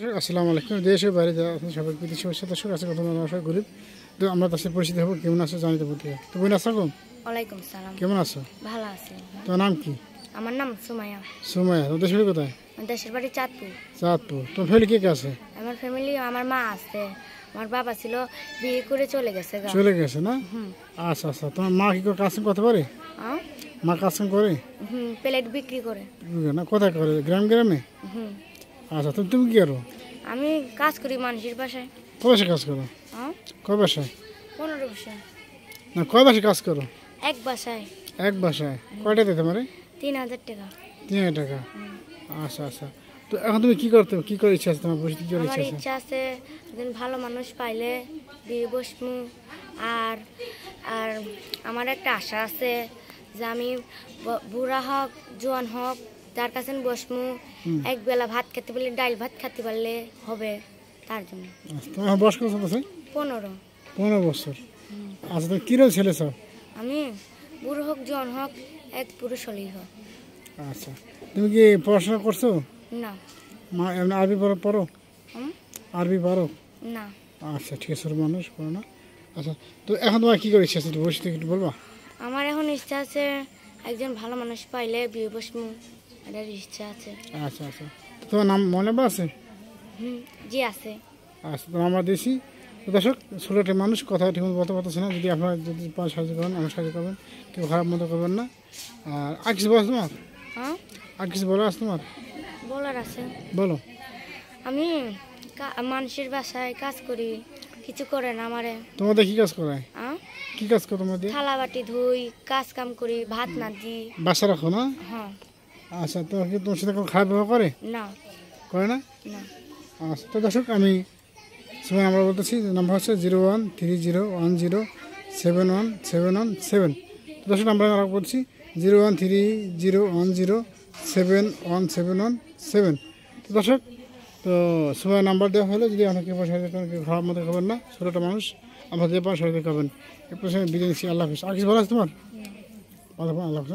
আসসালামু আলাইকুম। দেশের বাইরে যারা আছেন সবাইকে বিদেশি শুভেচ্ছা। দর্শক আছে কথা মানুষ গরিব, তো আমরা তাদের পরিচিত হবো। কেমন আছো জানিতে বলতে। তো বোন আসসালাম, ওয়ালাইকুম সালাম। কেমন আছো? ভালো আছি। তোমার নাম কি? আমার নাম সুমাইয়া। সুমাইয়া। তোমার দেশের বাড়ি কোথায়? আমার দেশের বাড়ি চাঁদপুর। চাঁদপুর। তোমার ফ্যামিলি কে কে আছে? আমার ফ্যামিলি, আমার মা আছে, আমার বাবা ছিল, বিয়ে করে চলে গেছে। চলে গেছে না? আচ্ছা আচ্ছা। তোমার মা কি করে কাজ করতে পারে? মা কাজ করে? প্লেট বিক্রি করে। না, কোথায় করে? গ্রামে? আচ্ছা, তুমি কি করো? আমি কাজ করি মানুষের বাসায়। কয় বাসায় কাজ করো? কয় বাসায়? 15 বছর। না, কয় বাসায় কাজ করো? এক বাসায়। এক বাসায়? কয়টা দিতে পারে? 3000 টাকা। 3000 টাকা। আচ্ছা আচ্ছা। তো এখন তুমি কি করতে, কি করে ইচ্ছা আছে তোমার? বসে কি করে আমার ইচ্ছা আছে? ইচ্ছা আছে একজন ভালো মানুষ পাইলে বিয়ে বসমু। আর আর আমার একটা আশা আছে যে আমি বুড়া হোক জোয়ান হোক তার কাছে বসমু, এক বেলা ভাত খেতে পারলে, ডাল ভাত খেতে পারলে হবে, তার জন্য। তোমার বয়স কত আছে? 15। 15 বছর। আচ্ছা, তুমি কিরকম ছেলে সব? আমি বুড়ো হোক জোয়ান হোক এক পুরুষ হলেই হোক। আচ্ছা, তুমি কি পড়াশোনা করছো? না। এমনি আরবি পড়ো? আরবি পারো? না। আচ্ছা ঠিক আছে, মানুষ পড়ো না। আচ্ছা, তো এখন তোমার কি করে ইচ্ছা আছে বসে থেকে একটু বলবা? আমার এখন ইচ্ছা আছে একজন ভালো মানুষ পাইলে বিয়ে বসমু, এটার ইচ্ছা আছে। আচ্ছা আচ্ছা। তো তোমার নাম মনে আছে? জি আছে। আচ্ছা, তো আমরা দিয়েছি। তো দর্শক, ছোটো একটা মানুষ কথা ঠিক মতো বলতে পারতেছে না। যদি আপনারা যদি সাহায্য করেন, আমার সাহায্য করবেন, কেউ খারাপ মতো করবেন না। আর কিছু বলো তোমার? আর কিছু বলো আছে তোমার? বলার আছে। বলো। আমি মানুষের বাসায় কাজ করি, কিছু করে না আমারে। তোমাদের কি কাজ করায়? কি কাজ করো তোমাদের? থালা বাটি ধুই, কাজ কাম করি, ভাত না দিই। বাসা রাখো না? হ্যাঁ। আচ্ছা, তোমার কি তোমার সাথে কোনো খারাপ ব্যবহার করে? না। করে না? না। আচ্ছা, তো দর্শক আমি সময় নাম্বার বলতেছি। নাম্বার হচ্ছে 013010717177। তো দর্শক নাম্বার আমরা বলছি 0130107177। তো দর্শক, তো সময় নাম্বার দেওয়া হলো। যদি আপনাকে কেউ খারাপ মতো খাবেন না, ছোটোটা মানুষ আমরা যে পান সবাই খাবেন। এরপর বিদায় নিচ্ছি। আল্লাহ হাফিজ। আর কিছু বলা আছে তোমার? আল্লাহ হাফিজ।